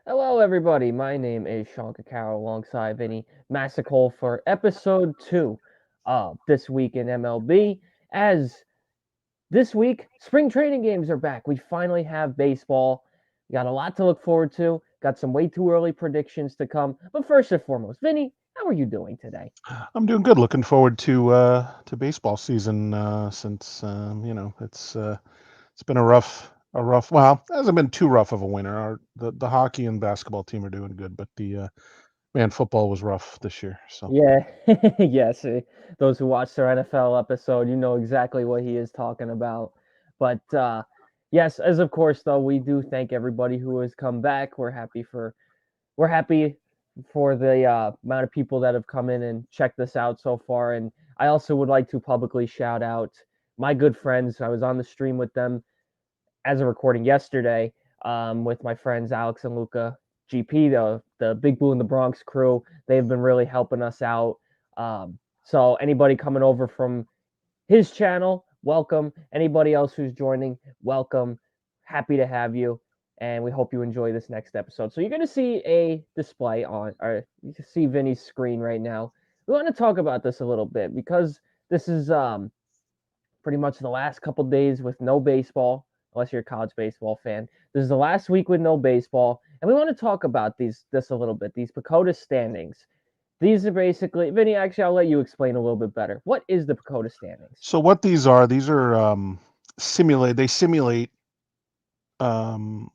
Hello, everybody. My name is Sean Cacaro alongside Vinny Massacole for episode 2 of This Week in MLB. As this week, spring training games are back. We finally have baseball. We got a lot to look forward to. Got some way too early predictions to come. But first and foremost, Vinny, how are you doing today? I'm doing good. Looking forward to baseball season since it's been a rough. Well, it hasn't been too rough of a winter. The hockey and basketball team are doing good, but the man football was rough this year. So Yeah, yes. Those who watched our NFL episode, you know exactly what he is talking about. But yes, as of course, though, we do thank everybody who has come back. We're happy for the amount of people that have come in and checked this out so far. And I also would like to publicly shout out my good friends. I was on the stream with them as a recording yesterday with my friends Alex and Luca GP, the Big Blue in the Bronx crew. They've been really helping us out. So anybody coming over from his channel, welcome. Anybody else who's joining, welcome. Happy to have you. And we hope you enjoy this next episode. So you're going to see a display on, or you can see Vinny's screen right now. We want to talk about this a little bit because this is pretty much the last couple days with no baseball, unless you're a college baseball fan. This is the last week with no baseball, and we want to talk about this a little bit. These PECOTA standings. These are basically, Vinny. Actually, I'll let you explain a little bit better. What is the PECOTA standings? so what these are simulate. They simulate um,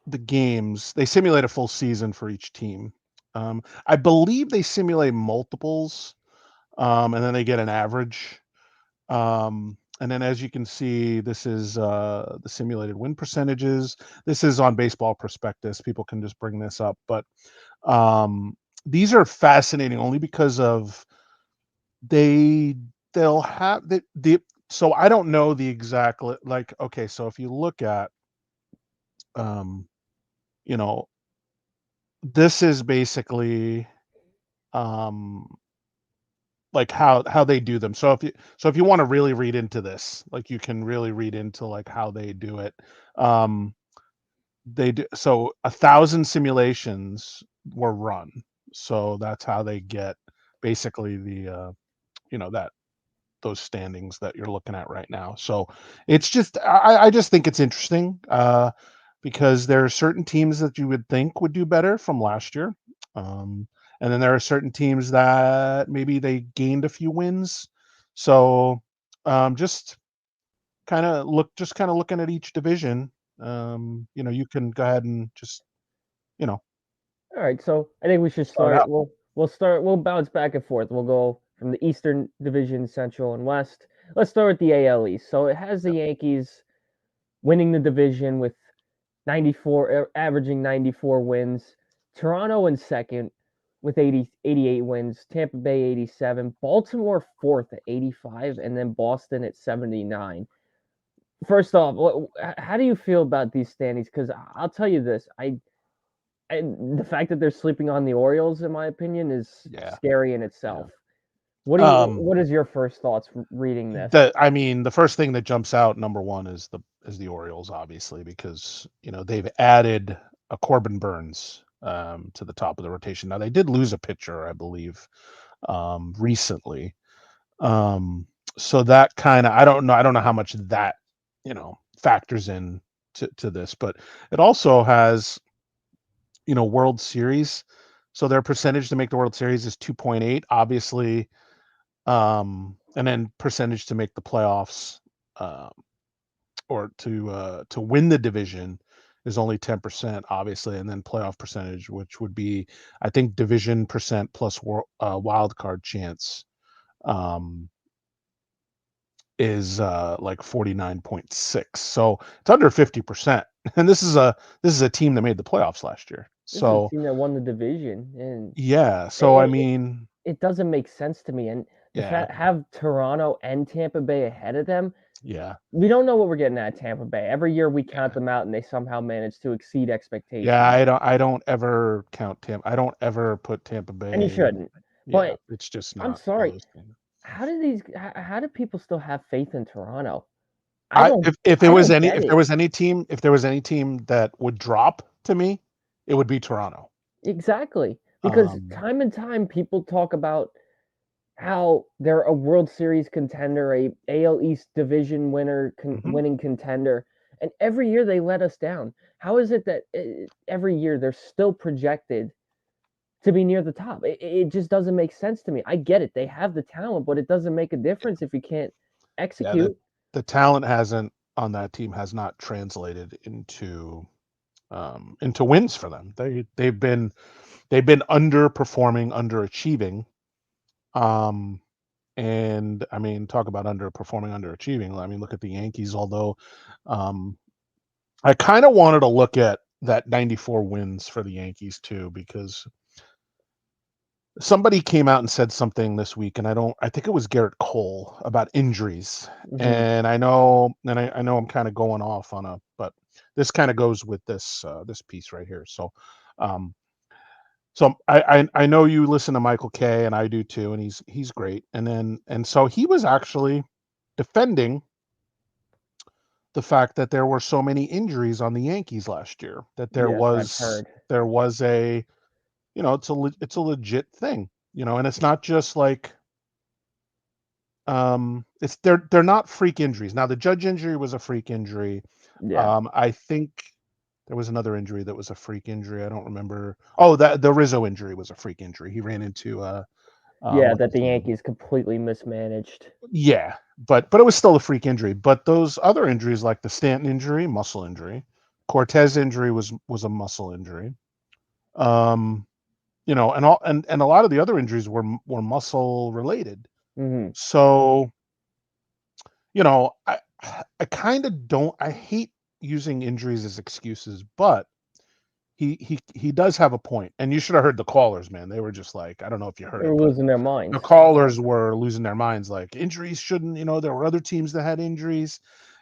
the games. They simulate a full season for each team. I believe they simulate multiples, and then they get an average. And then as you can see, this is the simulated win percentages. This is on Baseball Prospectus. People can just bring this up, but um, these are fascinating only because of they they'll have the so I don't know the exact like okay, so if you look at um, you know, this is basically um like how they do them. So if you want to really read into this, like you can really read into like how they do it. Um they do so 1,000 simulations were run. So that's how they get basically the that those standings that you're looking at right now. So it's just I just think it's interesting because there are certain teams that you would think would do better from last year. Um, and then there are certain teams that maybe they gained a few wins. So just kind of looking at each division. You can go ahead and just you know All right, so I think we should start start. out. We'll start. We'll bounce back and forth. We'll go from the Eastern Division, Central, and West. Let's start with the AL East. So it has the Yankees winning the division with 94, averaging 94 wins. Toronto in second with 88 wins. Tampa Bay 87. Baltimore fourth at 85. And then Boston at 79. First off, how do you feel about these standings? Because I'll tell you this. The fact that they're sleeping on the Orioles, in my opinion, is Yeah, scary in yeah. itself. Um, What is your first thoughts reading this? the first thing that jumps out, number one, is the Orioles, obviously, because they've added a Corbin Burns to the top of the rotation. Now they did lose a pitcher, I believe, recently. Um, so that kind of I don't know how much that factors in to this, but it also has World Series. So their percentage to make the World Series is 2.8. Obviously, and then percentage to make the playoffs, um, or to win the division is only 10%, obviously, and then playoff percentage, which would be, I think, division percent plus wild card chance, um, is like 49.6. So it's under 50%, and this is a team that made the playoffs last year. This is a So team that won the division, and yeah, so I it, mean, it doesn't make sense to me. And the yeah, fact have Toronto and Tampa Bay ahead of them, yeah, we don't know what we're getting at Tampa Bay. Every year we count yeah. them out, and they somehow manage to exceed Yeah, expectations. I don't ever count Tampa. I don't ever put Tampa And you Bay. shouldn't. Yeah, But it's just I'm not one of sorry. those things. How do people still have faith in Toronto? I if I don't get if it. there was any team that would drop to me, it would be Toronto. Exactly. Because Um, time and time people talk about how they're a World Series contender, a AL East division mhm. winning contender, and every year they let us down. How is it that every year they're still projected to be near the top? It just doesn't make sense to me. I get it; they have the talent, but it doesn't make a difference if you can't Yeah, execute. the talent hasn't on that team has not translated into wins for them. They've been underperforming, underachieving. Um, and I mean, talk about underperforming, underachieving. I mean, look at the Yankees. Although um, I kind of wanted to look at that 94 wins for the Yankees too, because somebody came out and said something this week, and I think it was Garrett Cole about injuries. Hmm. And I know I'm kind of going off on but this kind of goes with this piece right here. Um, so I know you listen to Michael Kay, and I do too, and he's great. And so he was actually defending the fact that there were so many injuries on the Yankees last year, that there Yes, I've was heard. there was a it's a legit thing, and it's not just like it's they're not freak injuries. Now the Judge injury was a freak injury. Yeah, I think there was another injury that was a freak injury. I don't remember. Oh, that the Rizzo injury was a freak injury. He ran into yeah, what's that his the name? Yankees completely mismanaged. Yeah, but it was still a freak injury. But those other injuries, like the Stanton injury, muscle injury, Cortez injury was a muscle injury. Um, and a lot of the other injuries were muscle related. Hmm. So I kind of don't. I hate using injuries as excuses, but he does have a point. And you should have heard the callers, man. They were just like, I don't know if you heard They're it, but losing their the minds. callers were losing their minds. Like injuries shouldn't. There were other teams that had injuries.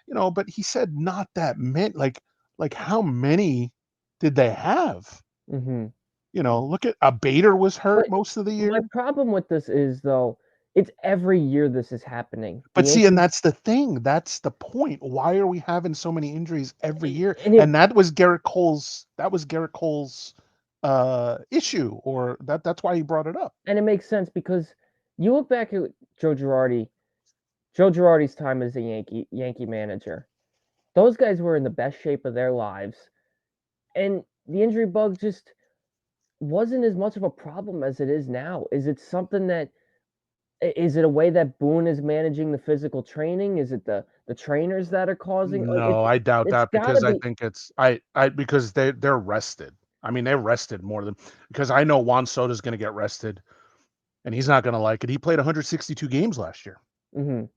But he said not that many. Like how many did they have? Hmm. Look at a Bader was hurt But most of the my year. problem with this is though, it's every year this is happening. The But see, and Yankees, that's the thing. That's the point. Why are we having so many injuries every year? and it And that was Garrett Cole's issue, or that's why he brought it up. and it makes sense because you look back at Joe Girardi, Joe Girardi's time as a Yankee manager. Those guys were in the best shape of their lives, and the injury bug just wasn't as much of a problem as it is now. Is it something that is it a way that Boone is managing the physical training? Is it the trainers that are causing like No, I doubt it's that, got to because I be. think it's I because they're rested. I mean, they're rested more than, because I know Juan Soto's going to get rested, and he's not going to like it. He played 162 games last year, Mhm.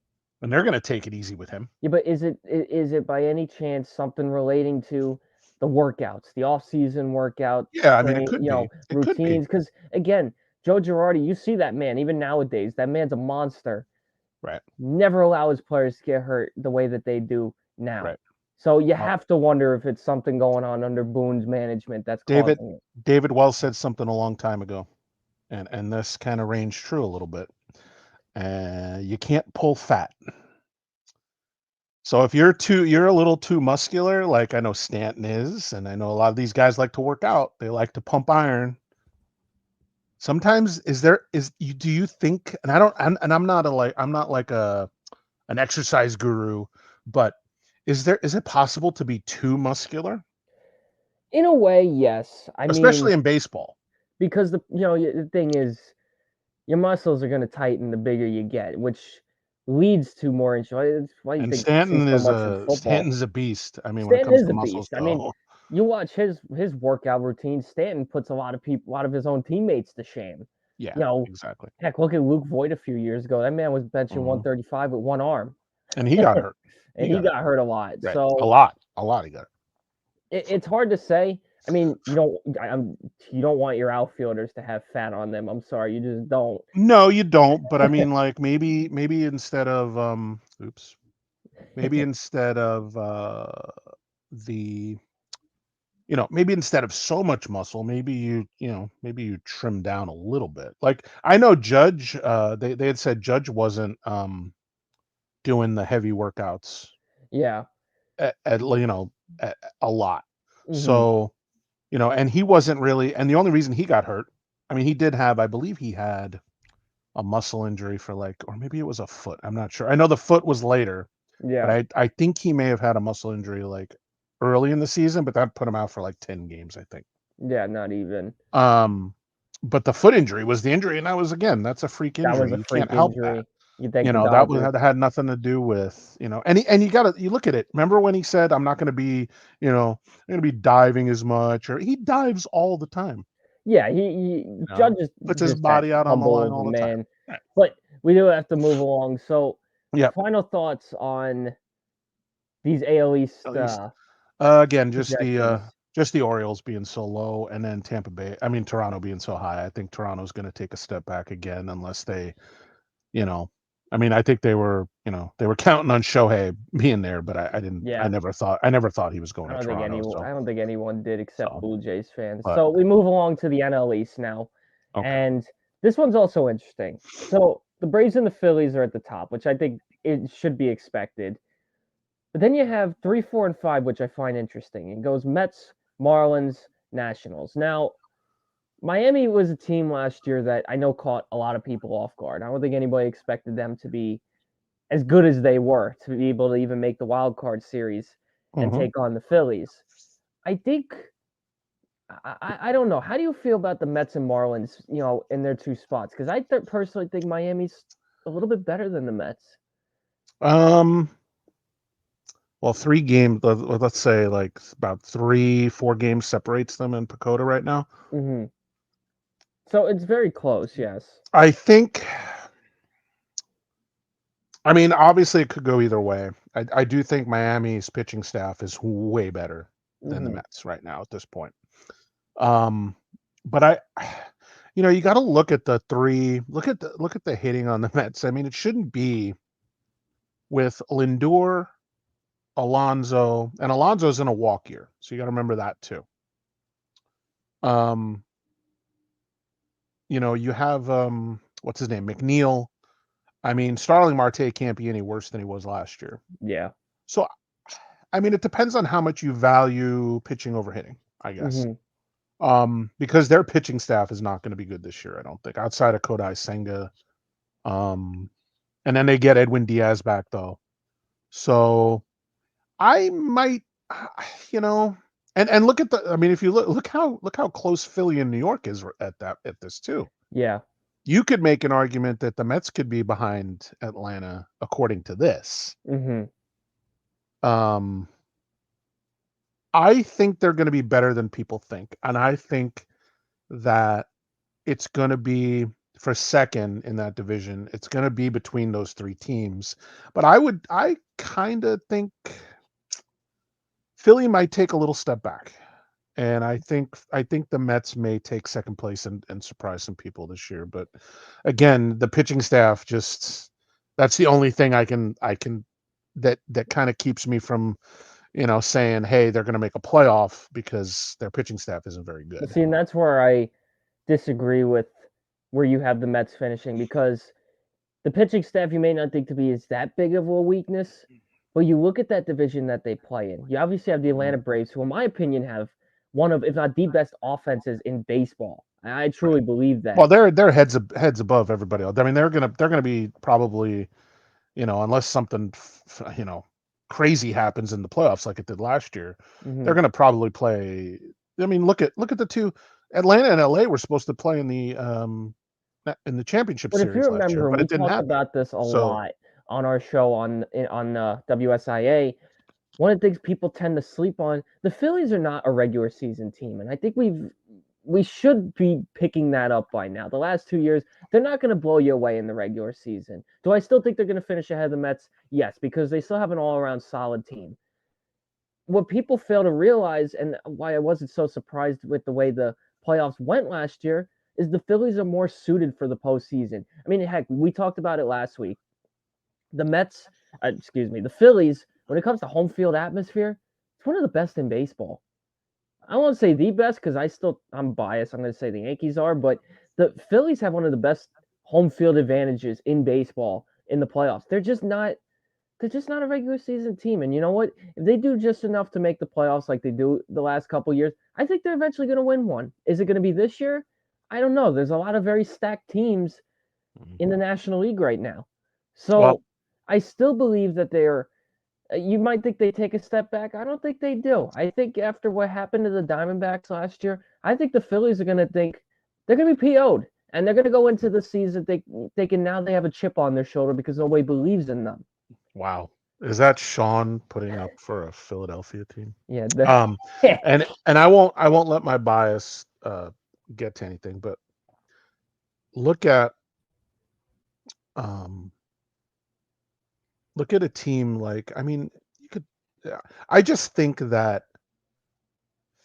and they're going to take it easy with him. Yeah, but is it by any chance something relating to the workouts, the off-season workout Yeah, I mean, it train, could be. It could be. routines? Because again, Joe Girardi, you see that man even nowadays. That man's a monster. Right. Never allow his players to get hurt the way that they do now. Right. So you Uh, have to wonder if it's something going on under Boone's management that's David causing it. David Wells said something a long time ago, and this kind of ranged true a little bit. You can't pull fat. So if you're a little too muscular, like I know Stanton is, and I know a lot of these guys like to work out. They like to pump iron. Sometimes do you think? And I don't. And I'm not like an exercise guru, but is it possible to be too muscular, In a way, yes. I especially mean, in baseball? because the thing is, your muscles are going to tighten the bigger you get, which leads to more injury. It's why you And think see so much in football. Stanton's a beast. I mean, when it Stanton comes is to a muscles, beast. I mean, though. you watch his workout routine. Stanton puts a lot of his own teammates to shame. Yeah, You know, exactly. heck, look at Luke Voigt a few years ago. That man was benching Mhm. 135 with one arm, And he got hurt. He and he got hurt. got hurt a lot. Right. A So lot. A lot he got hurt. it's hard to say. I mean, you don't want your outfielders to have fat on them. I'm sorry, you just don't. No, you don't, but I mean, like, maybe instead of, oops, maybe instead of, the maybe instead of so much muscle, maybe you trim down a little bit. Like, I know Judge, they had said Judge wasn't, doing the heavy workouts Yeah. at a lot. Hmm. So, and he wasn't really, and the only reason he got hurt, I mean, he did have, I believe he had a muscle injury for like, or maybe it was a foot. I'm not sure. I know the foot was later, but Yeah. I think he may have had a muscle injury like early in the season, but that put him out for like 10 games, I think. Yeah, not even. Um, but the foot injury was the injury, and that was again, that's a freak That was injury. a You can't freak help that. injury. You thank You the know, that was Dodgers. had nothing to do with, and you look at it. Remember when he said, "I'm not going to be, I'm going to be diving as much," or he dives all the time. Yeah, he You know, Judge is puts his just that body out on the humble line of a all the time. man. Right. But we do have to move along. So, Yep. final thoughts on these AL At East least, again, projections. just the Orioles being so low, and then Toronto being so high. I think Toronto's going to take a step back again unless they, you know, I mean, I think they were counting on Shohei being there, but I didn't. Yeah, I never thought he was going to Toronto. I So, don't think anyone did except so, Blue Jays fans. but So we move along to the NL East now, okay. and this one's also interesting. So the Braves and the Phillies are at the top, which I think it should be expected. But then you have 3, 4, and 5, which I find interesting. It goes Mets, Marlins, Nationals. Now, Miami was a team last year that I know caught a lot of people off guard. I don't think anybody expected them to be as good as they were to be able to even make the wild card series and Hmm. take on the Phillies. I think I don't know. How do you feel about the Mets and Marlins? In their two spots because personally think Miami's a little bit better than the Mets. Um. Well, 3 games. Let's say like about 3, 4 games separates them in Pacoda right now. Hmm. So it's very close. Yes. I think. I mean, obviously, it could go either way. I do think Miami's pitching staff is way better than the Hmm. Mets right now at this point. Um, but you got to look at the three. Look at the hitting on the Mets. I mean, it shouldn't be with Lindor, Alonso, and Alonso's in a walk year, so you got to remember that too. Um, you have what's his name, McNeil. I mean, Starling Marte can't be any worse than he was last year. Yeah. So, I mean, it depends on how much you value pitching over hitting, I guess. Hmm. Because their pitching staff is not going to be good this year, I don't think, outside of Kodai Senga. Um, and then they get Edwin Diaz back though. So I might, you know, and look at I mean, if you look how close Philly and New York is at this too. Yeah. You could make an argument that the Mets could be behind Atlanta according to this. Hmm. Um, I think they're going to be better than people think, and I think that it's going to be for second in that division. It's going to be between those 3 teams. But I kind of think Philly might take a little step back. And I think the Mets may take second place and surprise some people this year. But again, the pitching staff just that's the only thing I can that kind of keeps me from, saying, hey, they're going to make a playoff because their pitching staff isn't very But good. see, and that's where I disagree with where you have the Mets finishing because the pitching staff you may not think to be is that big of a weakness, but you look at that division that they play in. You obviously have the Mhm. Atlanta Braves, who, in my opinion, have one of, if not the best offenses in baseball. I Right. truly believe that. Well, they're heads above everybody else. I mean, they're gonna be probably, unless something crazy happens in the playoffs like it did last year, they're Hmm. gonna probably play. I mean, look at the two. Atlanta and LA were supposed to play in the championship But if you series last year, remember, and but we it didn't talked happen. about this a So lot on our show on WSIA, one of the things people tend to sleep on, the Phillies are not a regular season team, and I think we should be picking that up by now. The last 2 years, they're not going to blow you away in the regular season. Do I still think they're going to finish ahead of the Mets? Yes, because they still have an all-around solid team. What people fail to realize, and why I wasn't so surprised with the way the playoffs went last year, is the Phillies are more suited for the postseason. I mean, heck, we talked about it last week. The Mets, the Phillies, when it comes to home field atmosphere, it's one of the best in baseball. I won't say the best because I'm biased. I'm going to say the Yankees are, but the Phillies have one of the best home field advantages in baseball in the playoffs. they're just not a regular season team. And you know what? If they do just enough to make the playoffs like they do the last couple years, I think they're eventually going to win one. Is it going to be this year? I don't know. There's a lot of very stacked teams in the National League right now. Well, So I still believe that they're. You might think they take a step back. I don't think they do. I think after what happened to the Diamondbacks last year, I think the Phillies are going to think they're going to be PO'd, and they're going to go into the season thinking now they have a chip on their shoulder because nobody believes in them. wow. Is that Sean putting up for a Philadelphia team? Yeah, Um, and I won't let my bias get to anything, but look at um look at a team like, I mean, you could yeah, I just think that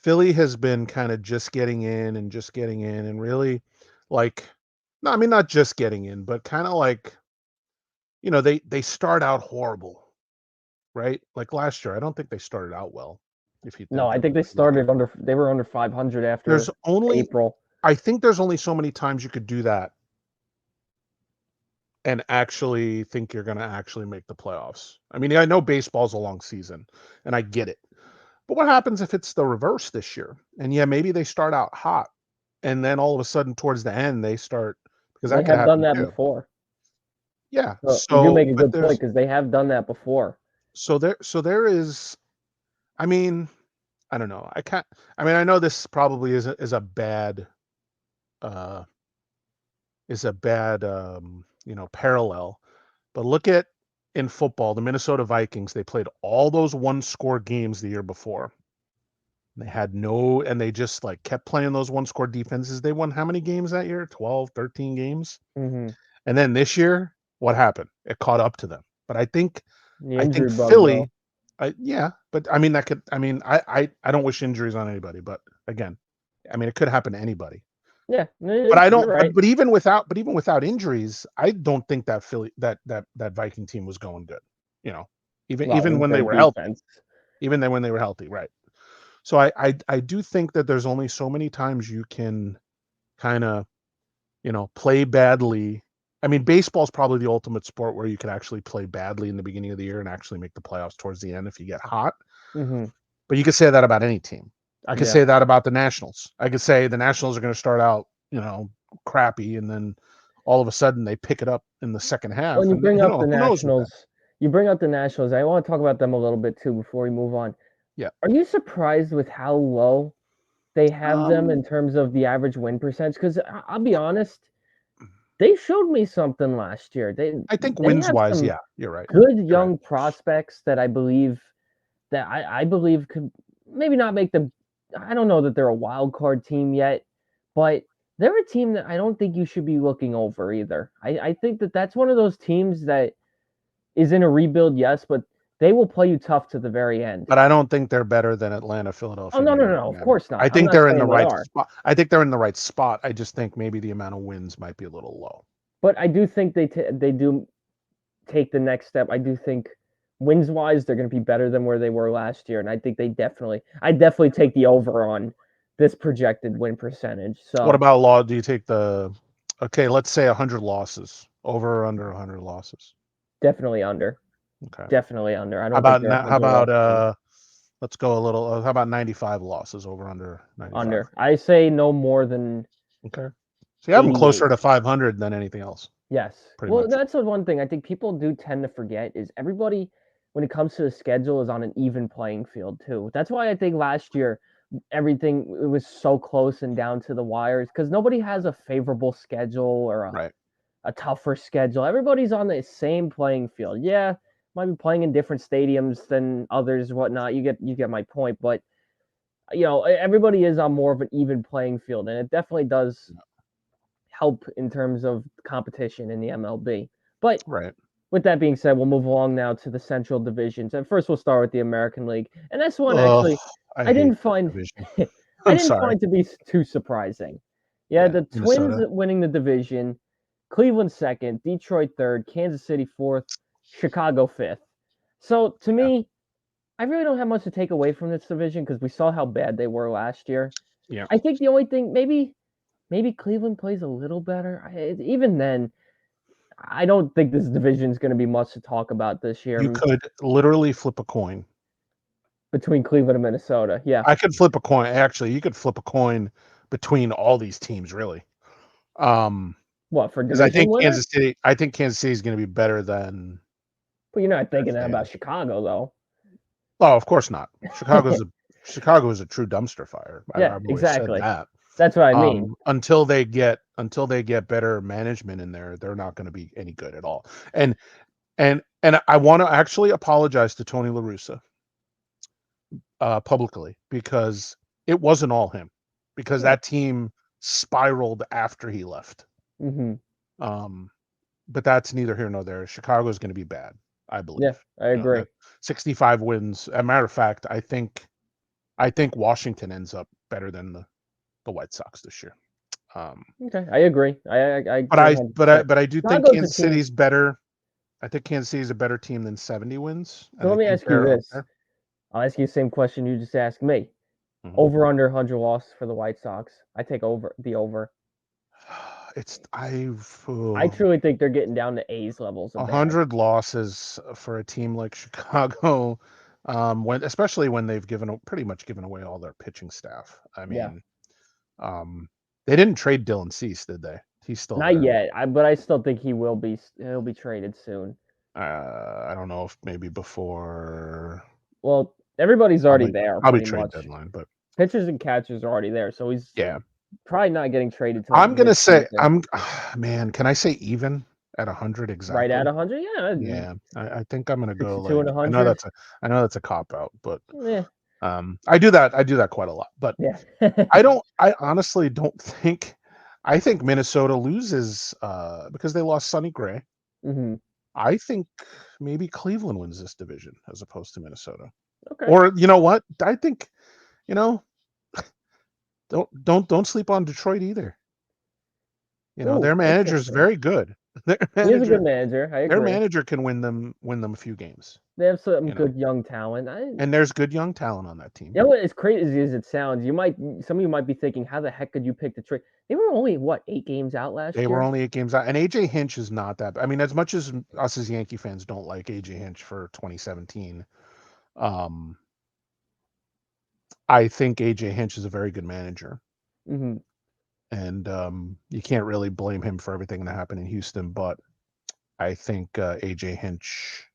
Philly has been kind of just getting in and just getting in and really like no, I mean not just getting in, but kind of like, they start out horrible, right? Like last year, I don't think they started out well, if you no, think I of think they look at started under. They were under 500 there's after only April. I think there's only so many times you could do that and actually think you're going to actually make the playoffs. I mean, I know baseball's a long season and I get it. But what happens if it's the reverse this year? And yeah, maybe they start out hot and then all of a sudden towards the end they start because They that could have done happen that too. before. Yeah. So you do So, make a but good point there's because they have done that before. so there is I mean, I don't know. I mean, I know this probably is a bad uh parallel. But look at in football, the Minnesota Vikings, they played all those one-score games the year before. And they just like kept playing those one-score defenses. They won how many games that year? 12, 13 games. Mm-hmm. And then this year, what happened? It caught up to them. But I think The I think injury bug, though. Philly, yeah, but I mean that could I mean I don't wish injuries on anybody, but again, I mean it could happen to anybody. Yeah, But I you're don't right. but even without injuries, I don't think that Philly that Viking team was going good. You know, even Well, even with when they their were healthy. defense. Even then when they were healthy, right. So I do think that there's only so many times you can kind of, play badly. I mean, baseball's probably the ultimate sport where you can actually play badly in the beginning of the year and actually make the playoffs towards the end if you get hot. Mm-hmm. But you could say that about any team. I could Yeah. say that about the Nationals. I could say the Nationals are going to start out, crappy, and then all of a sudden they pick it up in the second When half, you and bring up the who knows with that? Nationals, you bring up the Nationals. I want to talk about them a little bit too before we move on. Yeah. Are you surprised with how low they have them Um, in terms of the average win percentage? Because I'll be honest, they showed me something last year. I think They wins have wise, some yeah, you're right. good You're right. young prospects that I believe could maybe not make them. I don't know that they're a wild card team yet, but they're a team that I don't think you should be looking over either. I think that that's one of those teams that is in a rebuild, yes, but they will play you tough to the very end. But I don't think they're better than Atlanta, Oh Philadelphia, no, New no, York, no, of man. course not. I I'm think not they're in the saying they right are, spot. I think they're in the right spot. I just think maybe the amount of wins might be a little low. but I do think they do take the next step. I do think wins wise they're going to be better than where they were last year, and I think I definitely take the over on this projected win percentage. What So about law? Do you take okay, let's say 100 losses, over or under 100 losses? definitely under. Okay. Definitely under. I How don't think about they're a how 100 about loss team. let's go a little how about 95 losses, over under 95? Under. I say no more than Okay. So you have them 88. closer to 500 than anything else, Yes. pretty Well, much. that's the one thing I think people do tend to forget is everybody, when it comes to the schedule, is on an even playing field too. That's why I think last year everything it was so close and down to the wires because nobody has a favorable schedule or Right. a tougher schedule. Everybody's on the same playing field. Yeah, might be playing in different stadiums than others, whatnot. You get my point, but everybody is on more of an even playing field, and it definitely does help in terms of competition in the MLB. But Right. with that being said, we'll move along now to the Central divisions, and first we'll start with the American League, and this one Oh, actually I I hate didn't that find division. I I'm didn't sorry. find to be too surprising. Yeah, Yeah, the Twins Minnesota. winning the division, Cleveland second, Detroit third, Kansas City fourth, Chicago fifth. So to Yeah. me, I really don't have much to take away from this division because we saw how bad they were last year. Yeah. I think the only thing maybe Cleveland plays a little better. Even then, I don't think this division is going to be much to talk about this year You could literally flip a coin. between Cleveland and Minnesota. Yeah. I could flip a coin. Actually, you could flip a coin between all these teams, really. Um, What, for because division winner? I think Kansas City is going to be better than. But you're not thinking that Say, about Chicago, though. oh, of course not. Chicago is a true dumpster fire. Yeah, I've always said exactly. that. That's what I mean. Until they get better management in there, they're not going to be any good at all. And and I want to actually apologize to Tony La Russa publicly, because it wasn't all him, because Yeah. that team spiraled after he left. Mhm. Um, but that's neither here nor there. Chicago is going to be bad, I Yeah, believe. I You know, agree. that 65 wins. As a matter of fact, I think Washington ends up better than the White Sox this year. Um, Okay, I agree. I agree 100%. but I do think Chicago's a Kansas team. City's better. I think Kansas City is a better team than 70 wins, So and I let me think ask you they're up this. there. I'll ask you the same question you just asked me. Mhm. Over under 100 losses for the White Sox. I take the over. It's I've I truly think they're getting down to A's levels of bad. 100 losses for a team like Chicago, when especially when they've pretty much given away all their pitching staff. I Yeah. mean, um, they didn't trade Dylan Cease, did they? He's still Not there. yet. But I still think he'll be traded soon. I don't know if maybe before, Well, everybody's already there probably pretty trade much. deadline, but Pitchers and catchers are already there, so he's yeah. probably not getting traded till I'm gonna say mid-season. man, can I say even at 100 Right at exactly? 100? Yeah, Yeah, I think I'm gonna go 62 like, and 100. I know that's a cop out, but Yeah, I do that quite a lot. But yeah. I honestly don't think, I think Minnesota loses because they lost Sonny Gray. Hmm. I think maybe Cleveland wins this division as opposed to Minnesota. Okay. Or you know what? I think, you know, don't sleep on Detroit either. You know, Ooh, their manager's interesting. very good. He is a good manager. I Their agree. manager can win them a few games, They have some you know. good young talent. And there's good young talent on that team. You know what? As crazy as it sounds, some of you might be thinking, how the heck could you pick Detroit? They were only what 8 games out They last were year. only 8 games out, and AJ Hinch is not that. I mean, as much as us as Yankee fans don't like AJ Hinch for 2017, um, I think AJ Hinch is a very good manager, Hmm. and you can't really blame him for everything that happened in Houston. But I think AJ Hinch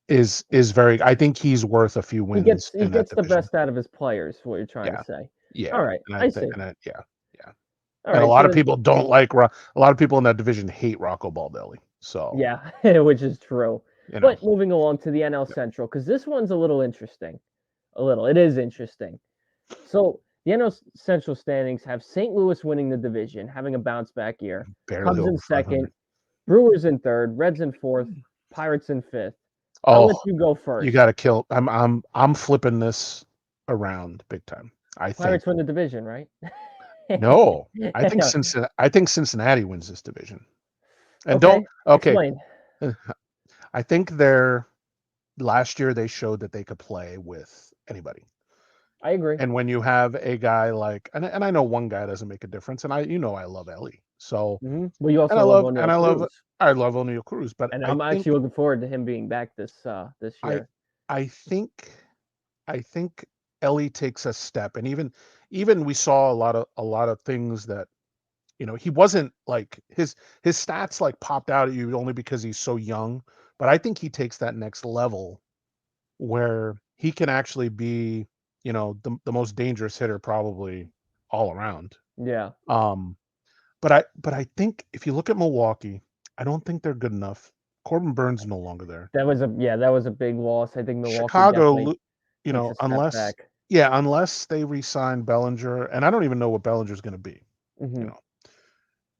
is very. I think he's worth a few wins He in that gets the division. best out of his players. What you're trying to Yeah, say? All yeah, right, and I I think, see. yeah, yeah. All And a right, lot so of then people don't like a lot of people in that division hate Rocco Baldelli. So yeah, which is true. you know, But moving along to the NL yeah, Central, because this one's a little interesting. A little. It is interesting. So the NL Central standings have St. Louis winning the division, having a bounce back year. barely Cubs in over second, 500. Brewers in third, Reds in fourth, Pirates in fifth. I'll let Oh, you go you first. got to kill. I'm flipping this around big time. I think Pirates win the division, right? no. I think Cincinnati wins this division. And don't Okay, okay. explain. I think they're last year they showed that they could play with anybody. I agree. And when you have a guy like, and I know one guy doesn't make a difference, and I love Ellie. So Well, you also love O'Neal Cruz, I love O'Neal Cruz, but and I'm actually looking forward to him being back this I year. I think I think Ellie takes a step, and even we saw a lot of things that, you know, he wasn't like his stats like popped out at you only because he's so young, but I think he takes that next level where he can actually be, you know, the most dangerous hitter probably all around. Yeah, Um, but I think if you look at Milwaukee, I don't think they're good enough. Corbin Burns is no longer there. that was a big loss. I think Milwaukee Chicago, definitely you takes know, a step back. unless they re-sign Bellinger, and I don't even know what Bellinger's going to be, you Hmm. know.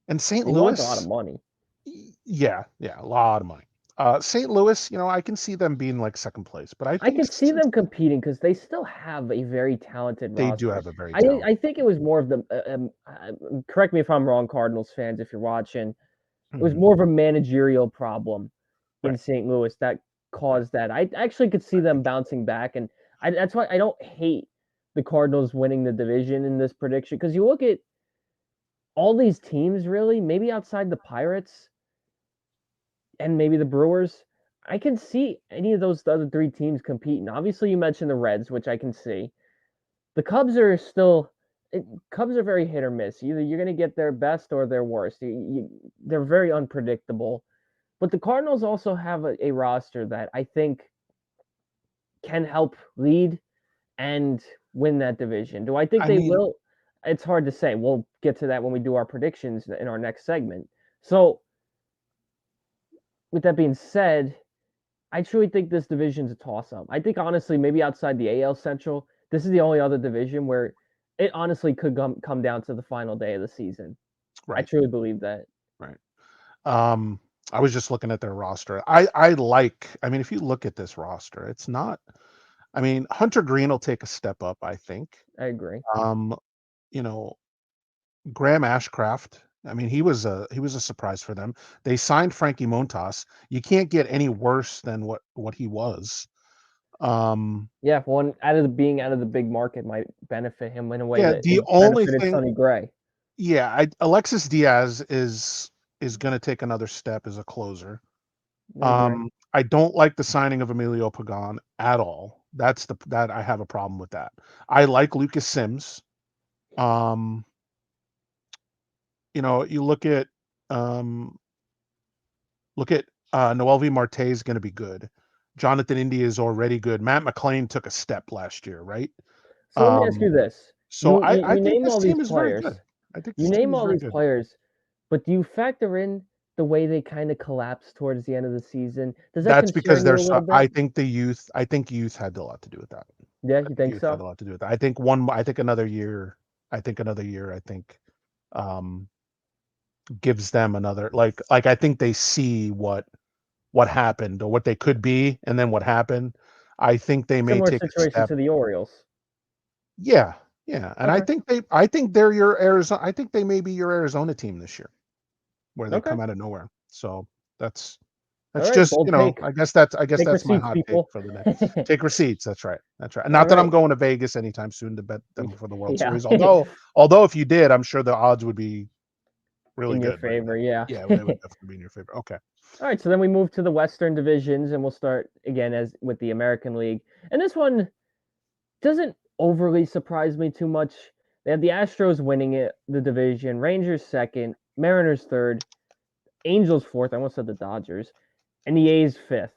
And St. He wants a lot of Louis, money. yeah, yeah, a lot of money. St. Louis, you know, I can see them being like second place, but I I think could see them competing because they still have a very talented they do roster. have a very I talented think it was roster. more of the correct me if I'm wrong, Cardinals fans, if you're watching. It was Mhm. more of a managerial problem in Right. St. Louis that Right. caused that. I actually could see I them think bouncing back, and that's why I don't hate the Cardinals winning the division in this prediction because you look at all these teams really, maybe outside the Pirates and maybe the Brewers, I can see any of those other three teams competing. Obviously, you mentioned the Reds, which I can see. The Cubs are still Cubs are very hit or miss. Either you're going to get their best or their worst. They're very unpredictable. But the Cardinals also have a roster that I think can help lead and win that division. Do I think I they mean, will? It's hard to say. We'll get to that when we do our predictions in our next segment. So, with that being said, I truly think this division's a toss up. I think honestly, maybe outside the AL Central, this is the only other division where it honestly could come down to the final day of the season. I right, truly believe that. right. Um, I was just looking at their roster. I mean, if you look at this roster, it's not. I mean, Hunter Green will take a step up, I think. I agree. Um, you know, Graham Ashcraft. I mean, he was a surprise for them. They signed Frankie Montas. You can't get any worse than what he was. Um, Yeah, one out of the being out of the big market might benefit him in a way yeah, that the it only benefited thing, Sonny Gray. yeah, Alexis Diaz is going to take another step as a closer. I agree. I don't like the signing of Emilio Pagan at all. That I have a problem with that. I like Lucas Sims. Um, you um, look at Noelvi Marte is going to be good. Jonathan India is already good. Matt McLean took a step last year, right? So let me ask Um, you this: so you I you, I you think name this all these team is very players, good. I think you this team name is all very these good. players, but do you factor in the way they kind of collapse towards the end of the season? Does that That's because concern you a there's little bit? I think youth had a lot to do with that. Yeah, I you think think youth had so? a lot to do with that. I think another year um gives them another like I think they see what happened or what they could be and then what happened. I think they may Similar take a situation step. to the Orioles. Yeah. Yeah. And Okay. I think they're your Arizona I think they may be your Arizona team this year where they Okay. come out of nowhere. So that's All that's right. just, Bold take. I guess Take that's my receipts, hot take people. for the day. All Take receipts. That's right. That's right. Not that I'm right. going to Vegas anytime soon to bet them for the World Yeah. Series. Although if you did, I'm sure the odds would be really In your good. But favor. Yeah. yeah, they would definitely be in your favor. Okay. All right, so then we move to the Western divisions, and we'll start again as with the American League. And this one doesn't overly surprise me too much. They have the Astros winning it, the division, Rangers second, Mariners third, Angels fourth. I almost said the Dodgers, and the A's fifth.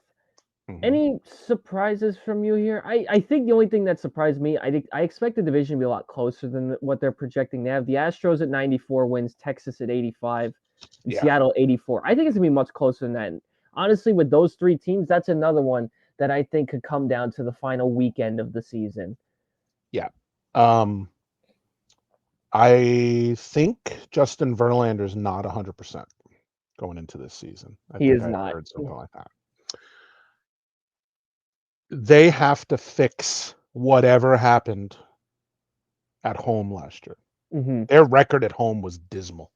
Hmm. Any surprises from you here? I think the only thing that surprised me, I expect the division to be a lot closer than what they're projecting. They have the Astros at 94 wins, Texas at 85, and Yeah. Seattle 84. I think it's gonna be much closer than that. And honestly, with those three teams, that's another one that I think could come down to the final weekend of the season. Yeah. Um, I think Justin Verlander's not 100% going into this season. I He think is I not. heard something like that. They have to fix whatever happened at home last year. Hmm. Their record at home was dismal.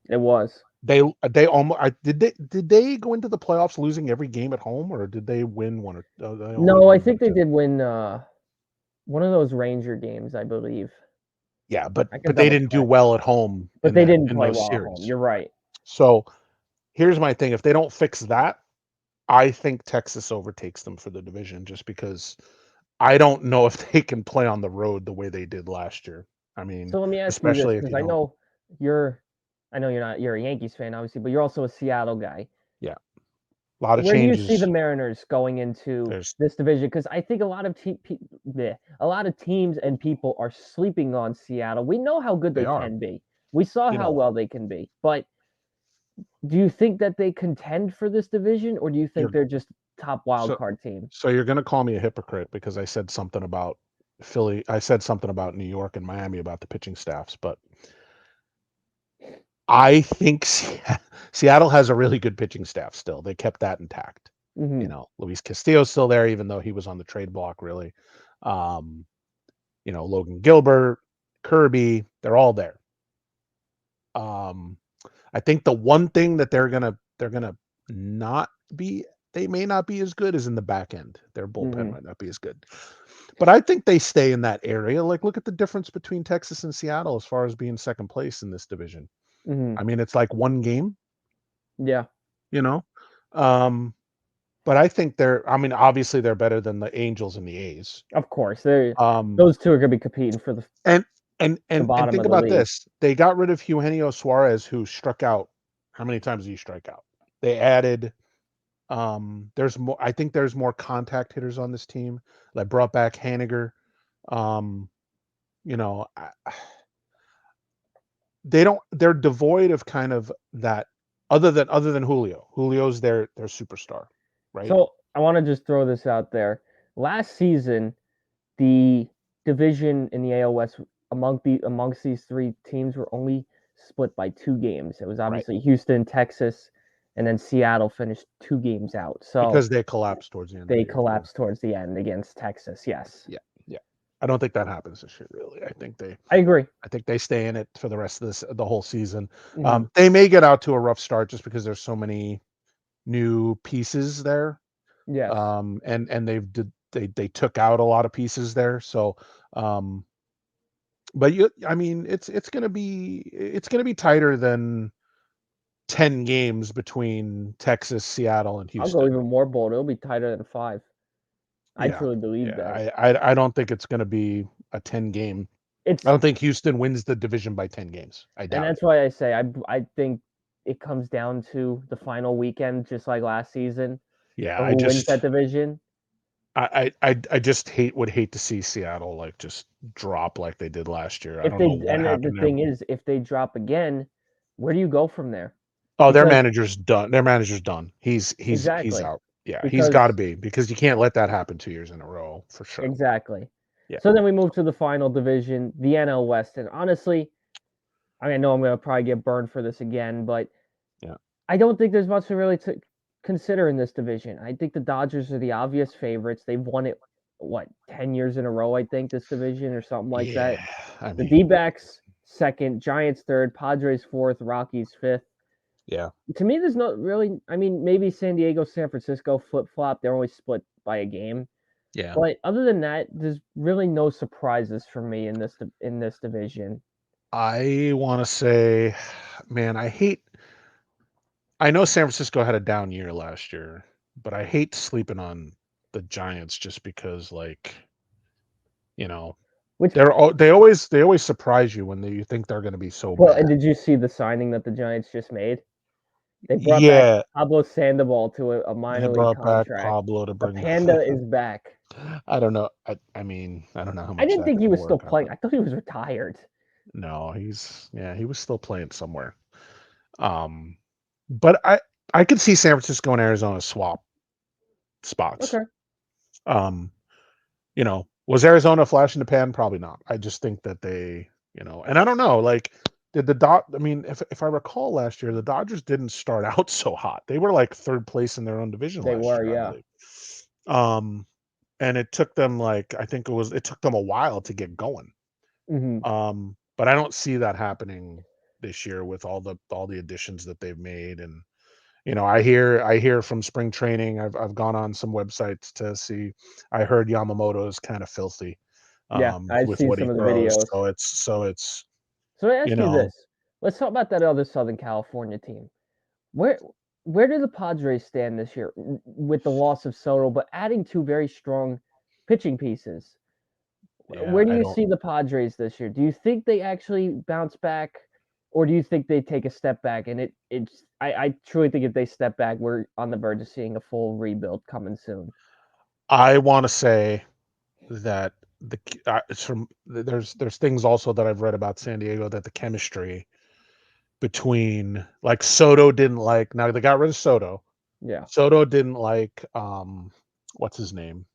It was. They almost did they go into the playoffs losing every game at home, or did they win one, or they only No, I won one think or they two? did win one of those Ranger games, I believe. Yeah, but I can but they double didn't do check. well at home But in they that didn't in play those well at home. series. You're right. So here's my thing: if they don't fix that, I think Texas overtakes them for the division, just because I don't know if they can play on the road the way they did last year. I mean, So let me ask you this, especially if because you don't. you're I know you're a Yankees fan, obviously, but you're also a Seattle guy. Yeah, a lot of Where do you see the changes. Mariners going into There's this division? Because I think a lot of teams and people are sleeping on Seattle. We know how good they they are, can be. We saw you how know. well they can be. But do you think that they contend for this division, or do you think You're they're just top wild so card team? so you're gonna call me a hypocrite because I said something about Philly. I said something about New York and Miami about the pitching staffs, but I think Seattle has a really good pitching staff still. They kept that intact. Hmm. Luis Castillo's still there, even though he was on the trade block, really. Um, Logan Gilbert, Kirby, they're all there. Um, I think the one thing that they're gonna not be they may not be as good as in the back end. Their bullpen Hmm. might not be as good. But I think they stay in that area. Like, look at the difference between Texas and Seattle as far as being second place in this division. Mhm. I mean, it's like one game, Yeah, you know? Um, but I think I mean, obviously they're better than the Angels and the A's. of course. They Um, those 2 are gonna be competing for and the and bottom think of the about league. this. They got rid of Eugenio Suarez, who struck out. How many times did he strike out? They added there's more. I think there's more contact hitters on this team. They brought back Haniger. Um, you know, they don't. They're devoid of kind of that. Other than Julio. Julio's their superstar, right? So, I wanna just throw this out there. Last season, the division in the AL West amongst these 3 teams were only split by 2 games. It was Right. obviously Houston, Texas, and then Seattle finished 2 games out. So, Because they collapsed towards the end of they the year. Yeah. collapsed towards the end against Texas, yes. Yeah. Yeah. I don't think that happens this year, really. I agree. I think they stay in it for the rest of the whole season. Mhm. They may get out to a rough start just because there's so many new pieces there. Yes. And they took out a lot of pieces there. So, um, but I mean, it's gonna be tighter than 10 games between Texas, Seattle, and I'll go Houston. even more bold. It'll be tighter than 5. I Yeah, truly believe yeah. that. I don't think it's gonna be a 10 game. I It's don't think Houston wins the division by 10 games. I and doubt it. that's why I say I think it comes down to the final weekend, just like last season, Yeah, for who wins that division. I just would hate to see Seattle like just drop like they did last year. I If don't know they what and the happened there. thing is, if they drop again, where do you go from there? Oh, their Because manager's done. Their manager's done. He's exactly. out. Yeah, he's got to Because be because you can't let that happen 2 years in a row for sure. exactly. Yeah, So then we move to the final division, the NL West, and honestly, I know I'm gonna probably get burned for this again, but yeah, I don't think there's much to really to consider in this division. I think the Dodgers are the obvious favorites. They've won it, what, 10 years in a row, I think, this division or something like that. yeah. I The D mean, backs second, Giants third, Padres fourth, Rockies fifth. yeah, To me, there's not really, I mean, maybe San Diego, San Francisco flip flop. They're always split by a game. yeah. But other than that, there's really no surprises for me in this division. I want to say, man, I hate. I know San Francisco had a down year last year, but I hate sleeping on the Giants just because, like, you know, Which they always surprise you when you think they're going to be so well, and bad. did you see the signing that the Giants just made? They brought back Yeah, Pablo Sandoval to a they minor league brought back contract. Pablo to The bring. Panda is back. I don't know. I mean, I don't know how I much didn't that's think he gonna was still work playing. out. I thought he was retired. No, he was still playing somewhere. Um, but I could see San Francisco and Arizona swap spots. Okay. Um, was Arizona a flash in the pan? Probably not. I just think that and I don't know, like, did the dot I mean, if I recall last year, the Dodgers didn't start out so hot. They were like third place in their own division They last were, year, I yeah. believe. Um, and it took them like I think it took them a while to get going. Mhm. But I don't see that happening this year with all the additions that they've made. And I hear from spring training. I've gone on some websites to see. I heard Yamamoto is kind of filthy Yeah, I've with seen what some he of the throws. videos. So it's So let me you ask you know this. Let's talk about that other Southern California team. Where where do the Padres stand this year with the loss of Soto, but adding 2 very strong pitching pieces? yeah, Where do I you don't. see the Padres this year? Do you think they actually bounce back, or do you think they take a step back? And I truly think if they step back, we're on the verge of seeing a full rebuild coming soon. I want to say that it's from there's things also that I've read about San Diego that the chemistry between like Soto didn't like. Now they got rid of Soto. Yeah, Soto didn't like what's his name?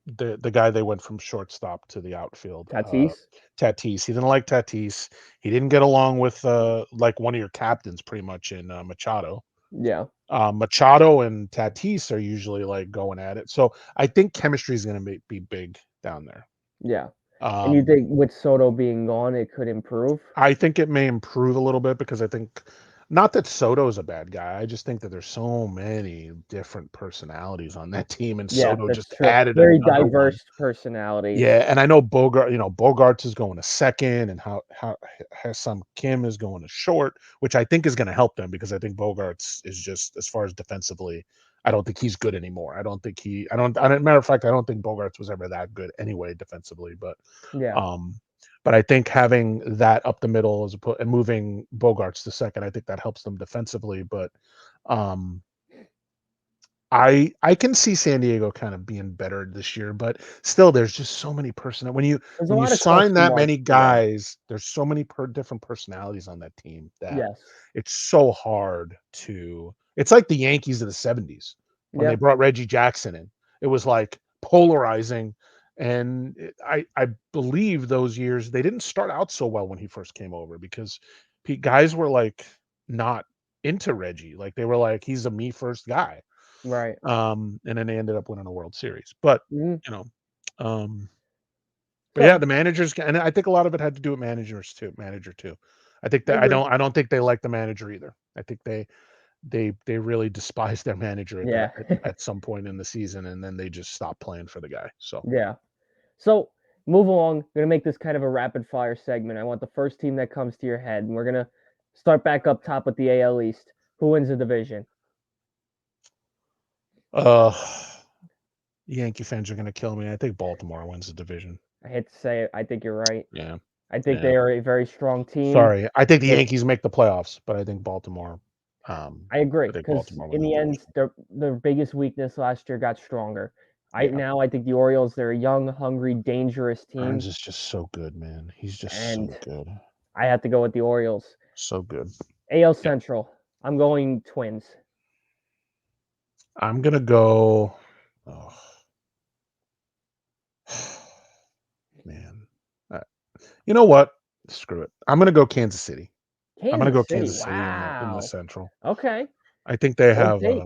The guy they went from shortstop to the outfield. Tatis. Tatis. He didn't like Tatis. He didn't get along with like one of your captains pretty much in Machado. Yeah, Machado and Tatis are usually like going at it. So I think chemistry is going to be big down there. yeah. And you Um, think with Soto being gone, it could improve? I think it may improve a little bit because I think Not that Soto's a bad guy. I just think that there's so many different personalities on that team, and Yeah, Soto that's just true. added Very another one. diverse personalities. Yeah, and I know Bogarts is going to second, and how Hassan Kim is going to short, which I think is going to help them because I think Bogarts is just as far as defensively, I don't think he's good anymore. I don't think he. I don't. Matter of fact, I don't think Bogarts was ever that good anyway defensively. Yeah. Um, but I think having that up the middle and moving Bogarts to second, I think that helps them defensively. But um, I can see San Diego kind of being better this year, but still, there's just so many There's a when you lot of sign question that marks many still. guys, there's so many different personalities on that team that Yes. it's so hard to. It's like the Yankees of the '70s when they Yep. brought Reggie Jackson in. It was like polarizing, and I believe those years they didn't start out so well when he first came over because guys were like not into Reggie, like they were like he's a me first guy, Right. and then they ended up winning a World Series. But, Mhm. you know, um, but yeah, So, the managers and I think a lot of it had to do with manager too. I think I that agree. I don't think they like the manager either. I think they really despise their manager Yeah. at some point in the season, and then they just stop playing for the guy. So, Yeah. So, move along. I'm gonna make this kind of a rapid fire segment. I want the first team that comes to your head, and we're gonna start back up top with the AL East. Who wins the division? uh, Yankee fans are gonna kill me. I think Baltimore wins the division. I hate to say it. I think you're right. Yeah, I think yeah. they are a very strong team. Sorry, I think the They're Yankees make the playoffs, but I think Baltimore. Um, I agree I think because Baltimore in wins the the end, division. their biggest weakness last year got stronger. Yeah. I think the Orioles, they're a young, hungry, dangerous team, Burns is just so good, man. He's just and so good. I have to go with the Orioles. So good. AL Yeah. Central, I'm going Twins. I'm gonna go. Oh man. Uh, you know what? Screw it. I'm gonna go Kansas City. I'm gonna Kansas go City. Kansas City in the Wow. Central. Okay. I think they Bold have take.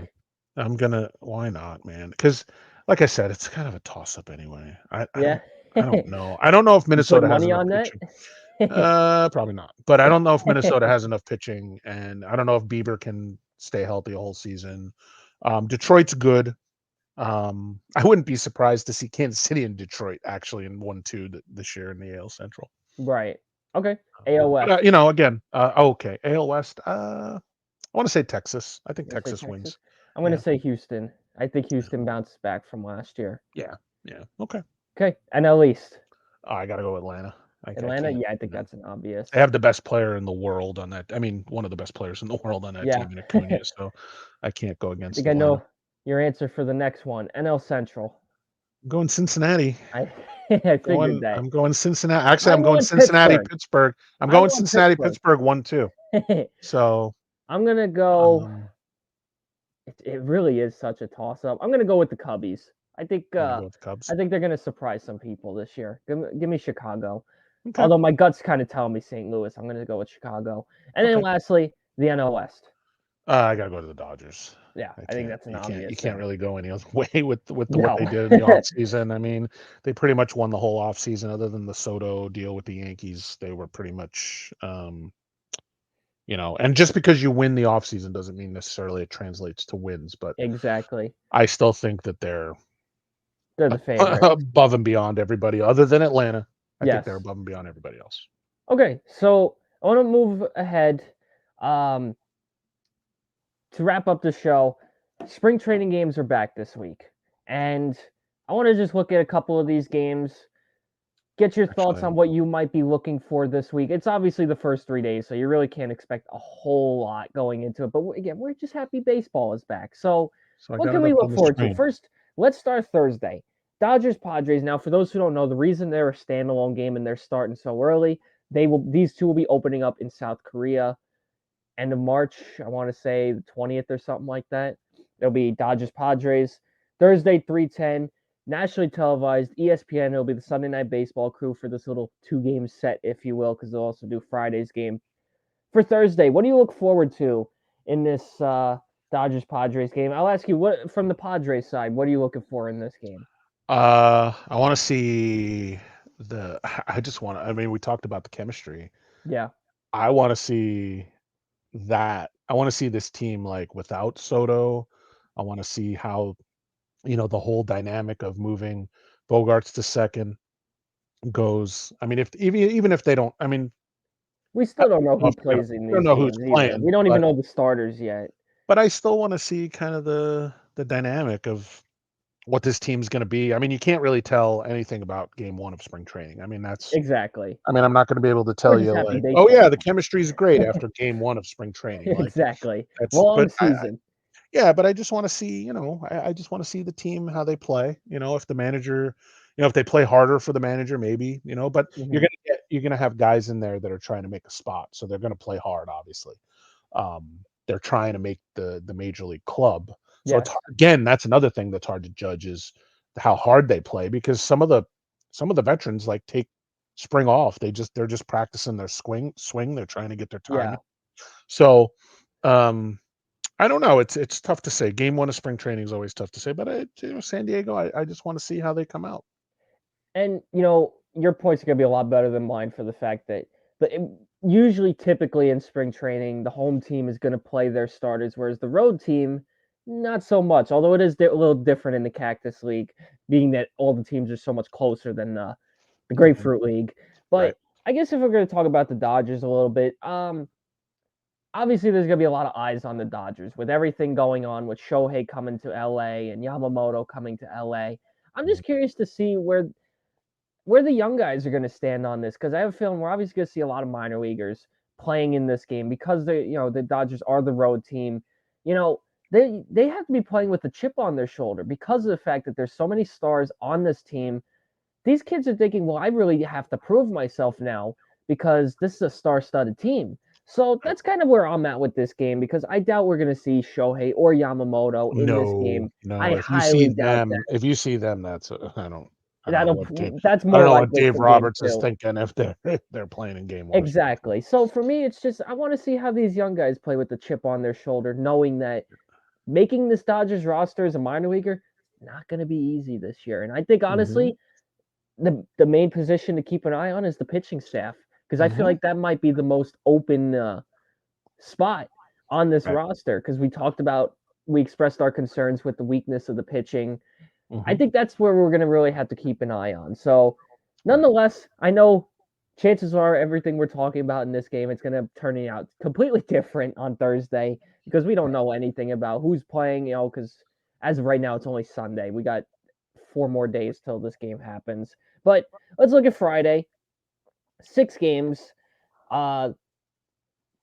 I'm gonna why not, man? Because like I said, it's kind of a toss up anyway. Yeah. I don't know. I don't know if You put Minnesota has money enough on that? pitching. Probably not. But I don't know if Minnesota has enough pitching, and I don't know if Bieber can stay healthy a whole season. Detroit's good. I wouldn't be surprised to see Kansas City and Detroit actually in 1-2 this year in the AL Central. Right. Okay. AL West. Again, okay, AL West. I want to say Texas. I think I'm gonna say Texas Texas. wins. I'm gonna Yeah, say Houston. I think yeah, Houston bounced back from last year. yeah, yeah. Okay. Okay. NL East. I got to go Atlanta. I Atlanta. can't. Yeah, I think No. that's an obvious. They have the best player in the world on that. I mean, one of the best players in the world on that Yeah. team in Acuna. I So I can't go against think I Atlanta. know your answer for the next one. NL Central. I'm going Cincinnati. I I figured that. I'm going Cincinnati. Actually, I'm I'm going going Cincinnati, Pittsburgh. Pittsburgh. I'm I'm going going Cincinnati, Pittsburgh. Pittsburgh 1-2. So, I'm gonna go. um, It really is such a toss up. I'm gonna go with the Cubbies. I think you're gonna uh go with the Cubs. I think they're gonna surprise some people this year. Give me Chicago. Okay. Although my guts kind of tell me St. Louis, I'm gonna go with Chicago. And then Okay. lastly, the NL West. I gotta go to the Dodgers. Yeah, I I think can't. that's an You obvious can't thing. really go any other way with what No. they did in the offseason. I mean, they pretty much won the whole offseason other than the Soto deal with the Yankees. They were pretty much and just because you win the offseason doesn't mean necessarily it translates to wins, but Exactly. I still think that they're They're the favorites. above and beyond everybody other than Atlanta. I think they're Yes. above and beyond everybody else. Okay, so I want to move ahead. Um, to wrap up the show, spring training games are back this week. And I want to just look at a couple of these games, get your thoughts on Actually, what you might be looking for this week. It's obviously the first 3 days, so you really can't expect a whole lot going into it. But again, we're just happy baseball is back. So, so I what got can it we up look on the forward to? screen. First, let's start Thursday. Dodgers Padres. Now, for those who don't know, the reason they're a standalone game and they're starting so early, these two will be opening up in South Korea end of March. I want to say the 20th or something like that. It'll be Dodgers Padres. Thursday, 3:10, nationally televised. ESPN. It'll be the Sunday Night Baseball crew for this little 2 game set, if you will, because they'll also do Friday's game. For Thursday, what do you look forward to in this Dodgers Padres game? I'll ask you what from the Padres side. What are you looking for in this game? I want to see the. I just want to. I mean, we talked about the chemistry. Yeah, I want to see. that. I want to see this team like without Soto. I want to see how, the whole dynamic of moving Bogarts to second goes. I mean, if even if they don't, I mean, We I still don't know don't know who if they're gonna, plays in I don't these know who's games either. We playing, don't even know the starters yet. but I still want to see kind of the dynamic of what this team's going to be. I mean, you can't really tell anything about game one of spring training. I mean, Exactly. I'm not going to be able to We're tell just you happy like, oh baseball yeah, the fans. chemistry is great after game one of spring training. Like Exactly. that's, Long but season. yeah, but I just want to see, I just want to see the team how they play. If the manager, if they play harder for the manager, maybe, but Mhm. you're gonna have guys in there that are trying to make a spot, so they're gonna play hard, obviously. They're trying to make the major league club. So it's Yes. hard, again, that's another thing that's hard to judge is how hard they play because some of the veterans like take spring off. They're just practicing their swing. They're trying to get their timing. Yeah. So um I don't know. It's tough to say. Game one of spring training is always tough to say, but San Diego, I just want to see how they come out. And, your points are gonna be a lot better than mine for the fact that usually, typically in spring training, the home team is gonna play their starters, whereas the road team, not so much. Although it is a little different in the Cactus League, being that all the teams are so much closer than the Mhm. Grapefruit League. Right. But I guess if we're gonna talk about the Dodgers a little bit, obviously there's gonna be a lot of eyes on the Dodgers with everything going on with Shohei coming to LA and Yamamoto coming to LA. I'm Mhm. just curious to see where the young guys are going to stand on this because I have a feeling we're obviously going to see a lot of minor leaguers playing in this game because the Dodgers are the road team. You know, they have to be playing with a chip on their shoulder because of the fact that there's so many stars on this team. These kids are thinking, well, I really have to prove myself now because this is a star-studded team. So Right. that's kind of where I'm at with this game because I doubt we're going to see Shohei or Yamamoto in this No, game. I no. highly doubt that. That's That'll that's I don't more know what likely Dave for game Roberts is two. thinking if they're if they're playing in game one of spring training. Exactly. So for me, it's just I want to see how these young guys play with the chip on their shoulder, knowing that making this Dodgers roster as a minor leaguer not going to be easy this year. And I think Mhm. honestly, the main position to keep an eye on is the pitching staff because I feel Mhm. like that might be the most open spot on this Right. roster because we expressed our concerns with the weakness of the pitching. I Mhm. think that's where we're going to really have to keep an eye on. So, Right. nonetheless, I know chances are everything we're talking about in this game it's going to turn out completely different on Thursday because we don't Right. know anything about who's playing. Because as of right now, it's only Sunday. We got 4 more days till this game happens. But let's look at Friday. 6 games. Uh,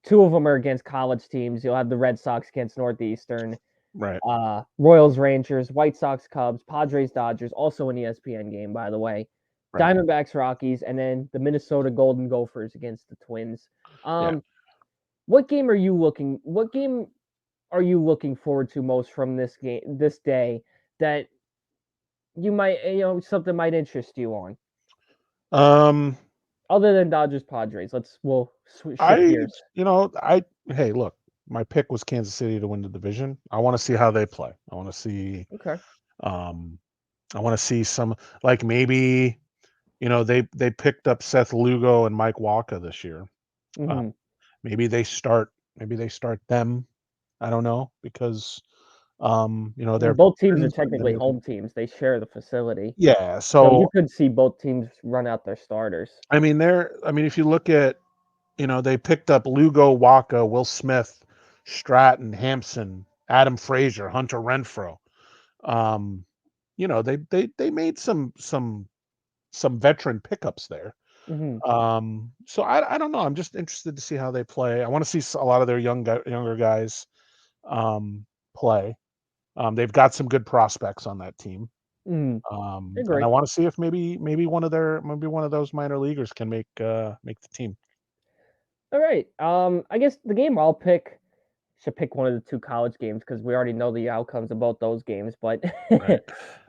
Two of them are against college teams. You'll have the Red Sox against Northeastern. Right. Royals, Rangers, White Sox, Cubs, Padres, Dodgers, also an ESPN game, by the way. Right. Diamondbacks, Rockies, and then the Minnesota Golden Gophers against the Twins. Yeah. What game are you looking? What game are you looking forward to most from this game, this day, that you might, something might interest you on, Um other than Dodgers, Padres? We'll shift I gears. I hey, look, my pick was Kansas City to win the division. I want to see how they play. Okay. Um I want to see some like maybe they picked up Seth Lugo and Mike Walker this year. Uh, Mm-hmm. maybe they start them. I don't know because I mean, they're both teams are veterans and technically home teams. They share the facility. yeah. So you So could see both teams run out their starters. I mean if you look at they picked up Lugo, Waka, Will Smith, Stratton, Hampson, Adam Frazier, Hunter Renfro. Um, they made some veteran pickups there. Mm-hmm. So I don't know. I'm just interested to see how they play. I want to see a lot of their younger guys um, play. They've got some good prospects on that team. Mm-hmm. And I Agree. want to see if maybe one of those minor leaguers can make the team. All right. I guess the game I'll pick should pick one of the two college games because we already know the outcomes of both those games. But Right.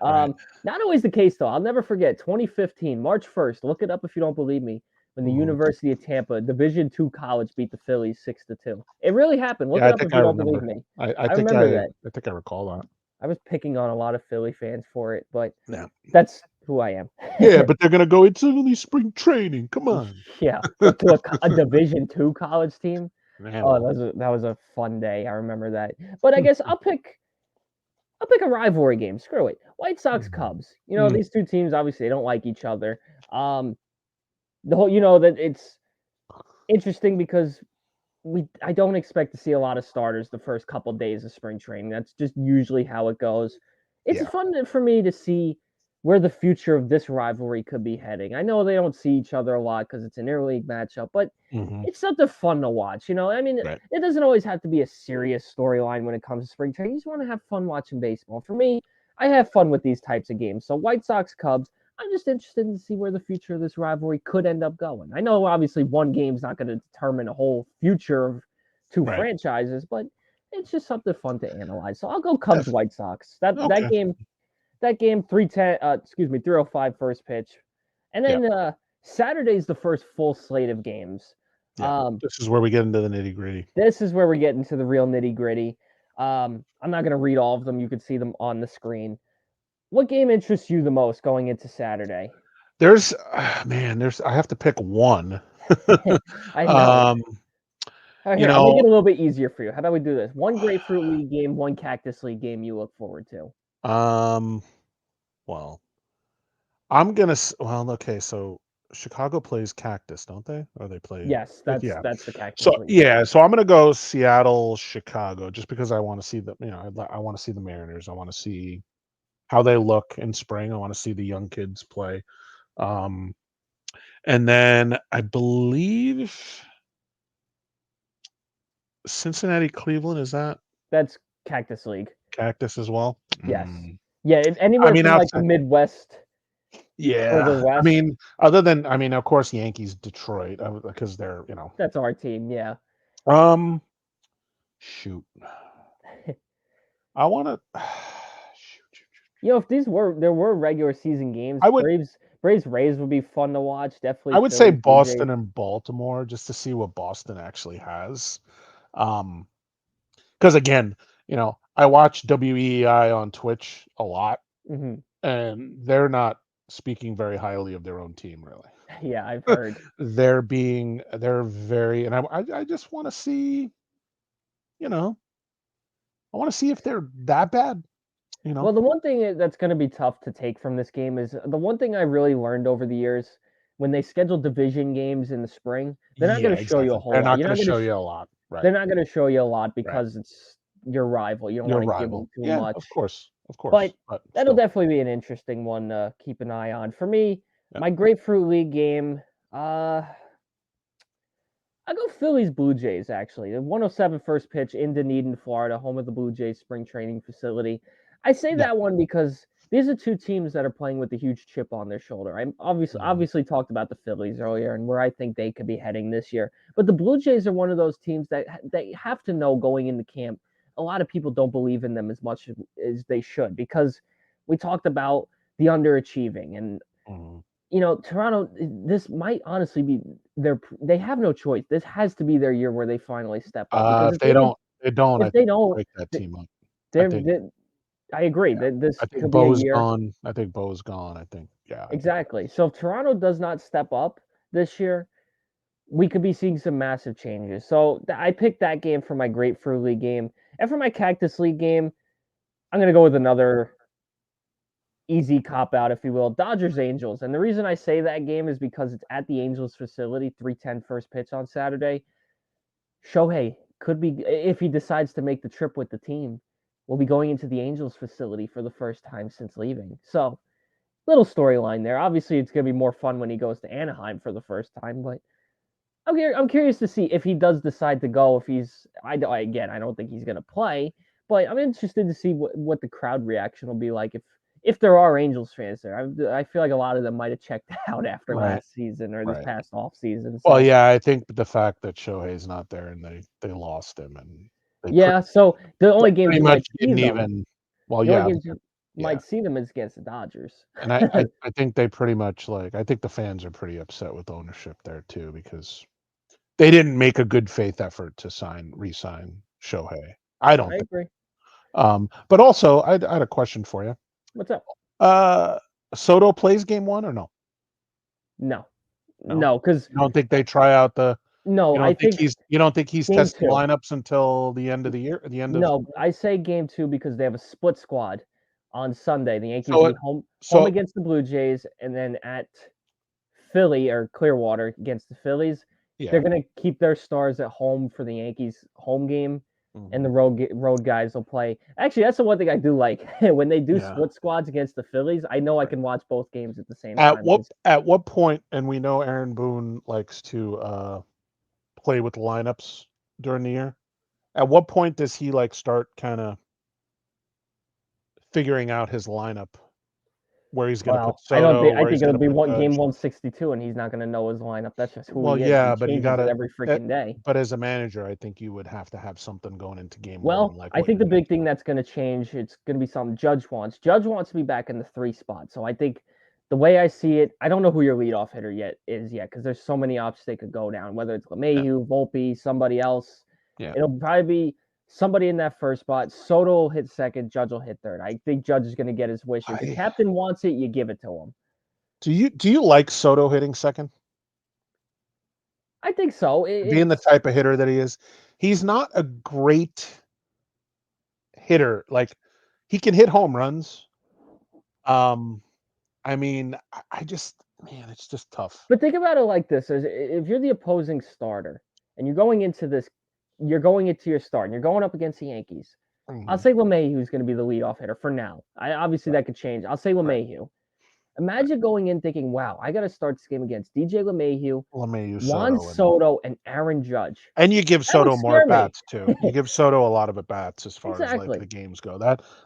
Right. not always the case though. I'll never forget 2015, March 1st. Look it up if you don't believe me. When the Mhm. University of Tampa Division II college beat the Phillies 6-2. It really happened. Look Yeah, it I up if think I you don't believe remember. me. I I think remember that. I think I recall that. I was picking on a lot of Philly fans for it, but Yeah. that's who I am. Yeah, but they're gonna go into the spring training. Come on. Yeah. What to a Division II college team? Oh, handle. that was a fun day. I remember that. But I guess I'll pick a rivalry game. Screw it. White Sox Mhm. Cubs. You know, Mm, these two teams obviously they don't like each other. Um, the whole, you know, that it's interesting because I don't expect to see a lot of starters the first couple days of spring training. That's just usually how it goes. It's yeah. fun for me to see where the future of this rivalry could be heading. I know they don't see each other a lot because it's an interleague matchup, but Mhm. it's something fun to watch. You know, I mean, Right. it doesn't always have to be a serious storyline when it comes to spring training. You just want to have fun watching baseball. For me, I have fun with these types of games. So White Sox Cubs, I'm just interested to see where the future of this rivalry could end up going. I know obviously one game's not going to determine a whole future of two Right. franchises, but it's just something fun to analyze. So I'll go Cubs Def White Sox. That Okay. game 310 excuse me 305 first pitch. And Yeah. then Saturday's the first full slate of games. Yeah. Um This is where we get into the nitty-gritty. this is where we're getting to the real nitty-gritty. I'm not going to read all of them. You can see them on the screen. What game interests you the most going into Saturday? There's man, there's I have to pick one. I know. Um, All right, you here, I'll make know, it a little bit easier for you. How about we do this? One Grapefruit League game, one Cactus League game you look forward to. um, well, I'm gonna well, okay, so Chicago plays Cactus, don't they? Or they play Yes, yeah. that's the Cactus So League. yeah, so I'm gonna go Seattle, Chicago, just because I want to see the I want to see the Mariners. I want to see how they look in spring. I want to see the young kids play. Um, and then I believe Cincinnati, Cleveland, is that That's Cactus League. Cactus as well? Yes. Mm. Yeah, I anywhere mean, from like the outside, Midwest further yeah. I west, mean, other than I mean, of course, Yankees, Detroit, because they're that's our team. Yeah. Um, shoot, I want to shoot, shoot, shoot. You know, if there were regular season games, I would Braves Rays would be fun to watch. Definitely I would say Phillies Blue Jays. Boston and Baltimore just to see what Boston actually has. Um, because again, I watch WEI on Twitch a lot, Hmm. and they're not speaking very highly of their own team, really. Yeah, I've heard. They're very, and I just want to see, you know, I want to see if they're that bad, you know. Well, the one thing that's going to be tough to take from this game is the one thing I really learned over the years when they schedule division games in the spring, they're not going Yeah, to show you a exactly. whole They're lot. not You're going not to going show to you a lot, right? They're not going to show you a lot Right. because it's your rival. You don't Your want to give them rival. too Yeah, much. of course, But but that'll still, definitely be an interesting one to keep an eye on. For me, yeah, my Grapefruit League game, uh, I go Phillies Blue Jays actually. The 107 first pitch in Dunedin, Florida, home of the Blue Jays spring training facility. I say yeah. that one because these are two teams that are playing with a huge chip on their shoulder. I Mhm. obviously talked about the Phillies earlier and where I think they could be heading this year. But the Blue Jays are one of those teams that they have to know going into camp. A lot of people don't believe in them as much as they should because we talked about the underachieving and Mhm. Toronto, this might honestly be they have no choice. This has to be their year where they finally step up because If they don't, I if they think they don't, break that team up. I they're, think, they I agree yeah. that this I think could be a Bo's year. gone. I think Bo's gone. I think, yeah, I think they're Exactly. So if Toronto does not step up this year, we could be seeing some massive changes. So I picked that game for my Grapefruit League game. And for my Cactus League game, I'm going to go with another easy cop out, if you will. Dodgers Angels. And the reason I say that game is because it's at the Angels facility, 3:10 first pitch on Saturday. Shohei could be, if he decides to make the trip with the team, will be going into the Angels facility for the first time since leaving. So, little storyline there. Obviously, it's going to be more fun when he goes to Anaheim for the first time, but I'm curious to see if he does decide to go. If he's, again, I don't think he's going to play, but I'm interested to see what the crowd reaction will be like if there are Angels fans there. I feel like a lot of them might have checked out after right, last season or this right. past off season. Well, So yeah, I think the fact that Shohei's not there and they lost him and yeah, so the they only games pretty you much might see didn't them, even. Well, the only yeah, games you yeah. might see them is against the Dodgers. And I think they pretty much I think the fans are pretty upset with ownership there too because they didn't make a good faith effort to re-sign Shohei. I don't I think. agree. But also, I had a question for you. What's up? Uh, Soto plays game one or no? No, No, no, because you don't think they try out the? No, I think You don't think he's game testing 2. lineups until the end of the year? The end of No, I say game 2 because they have a split squad on Sunday. The Yankees so will it be home so against the Blue Jays, and then at Philly or Clearwater against the Phillies. They're yeah. gonna keep their stars at home for the Yankees home game, and the Mhm. road guys will play. Actually, that's the one thing I do like when they do Yeah. split squads against the Phillies. I know I Right. can watch both games at the same time because At what point, and we know Aaron Boone likes to play with lineups during the year. At what point does he like start kind of figuring out his lineup where he's going to put well, I don't Soto, think I where think he's it'll going to be put one game Judge? 162, and he's not gonna know his lineup. That's just who Well, he is. He yeah, but you changes it gotta. every eh, freaking day. But as a manager, I think you would have to have something going into game one, Well, like I what think you're the going big to thing do. that's going to change, it's going to be something Judge wants. Judge wants to be back in the 3 spot. So I think the way I see it, I don't know who your leadoff hitter yet because there's so many options they could go down. Whether it's Yeah, LeMahieu, Volpe, somebody else, yeah. it'll probably be somebody in that first spot. Soto will hit second, Judge will hit third. I think Judge is going to get his wish. If the I captain wants it, you give it to him. do you like Soto hitting second? I think so. Being the It's type of hitter that he is, he's not a great hitter. Like he can hit home runs. Um, I mean, I just man, it's just tough. But think about it like this: if you're the opposing starter and you're going into your start, and you're going up against the Yankees. I'll Mhm. say LeMahieu is going to be the leadoff hitter for now. Obviously Right, that could change. I'll say right, LeMahieu. right. Imagine going in thinking, "Wow, I got to start this game against DJ LeMahieu, LeMahieu, Juan Soto, and Soto, and Aaron Judge." you give That would Soto more scare at me. bats too. You give Soto a lot of at bats as far as like the Exactly. games go.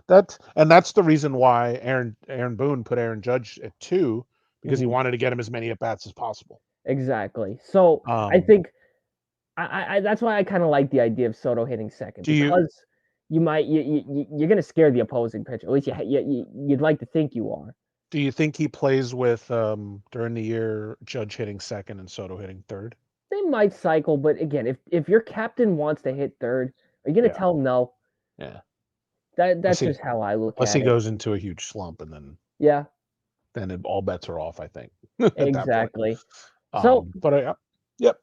That's the reason why Aaron Boone put Aaron Judge at 2 because he Hmm. wanted to get him as many at bats as possible. Exactly. So I Um, think that's why I kind of like the idea of Soto hitting second do you because you're going to scare the opposing pitcher. At least you'd like to think you are. do you think he plays with during the year Judge hitting second and Soto hitting third? They might cycle, but again, if your captain wants to hit third, are you going to Yeah, tell him no? yeah. That's Unless he just how I look unless at he it. goes into a huge slump and Yeah, all bets are off. I think at that point. exactly. So, But yep.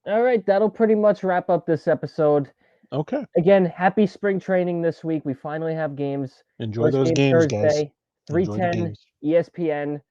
all right, that'll pretty much wrap up this episode. Okay. Again, happy spring training this week. We finally have games. Enjoy First those game games, guys. Thursday, Enjoy the 3:10 games. ESPN.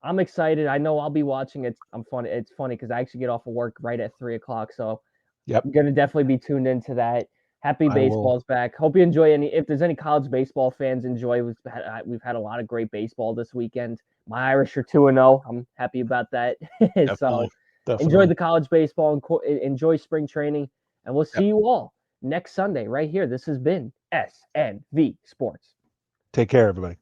I'm excited. I know I'll be watching it. It's funny because I actually get off of work right at 3 o'clock, so Yep. I'm gonna definitely be tuned into that. Happy I will. baseball's back. Hope you enjoy any. If there's any college baseball fans, enjoy. We've had a lot of great baseball this weekend. My Irish are 2-0. I'm happy about that. Definitely. So enjoy Definitely. the college baseball and enjoy spring training. And we'll Yep. see you all next Sunday right here. This has been SNV Sports. Take care, everybody.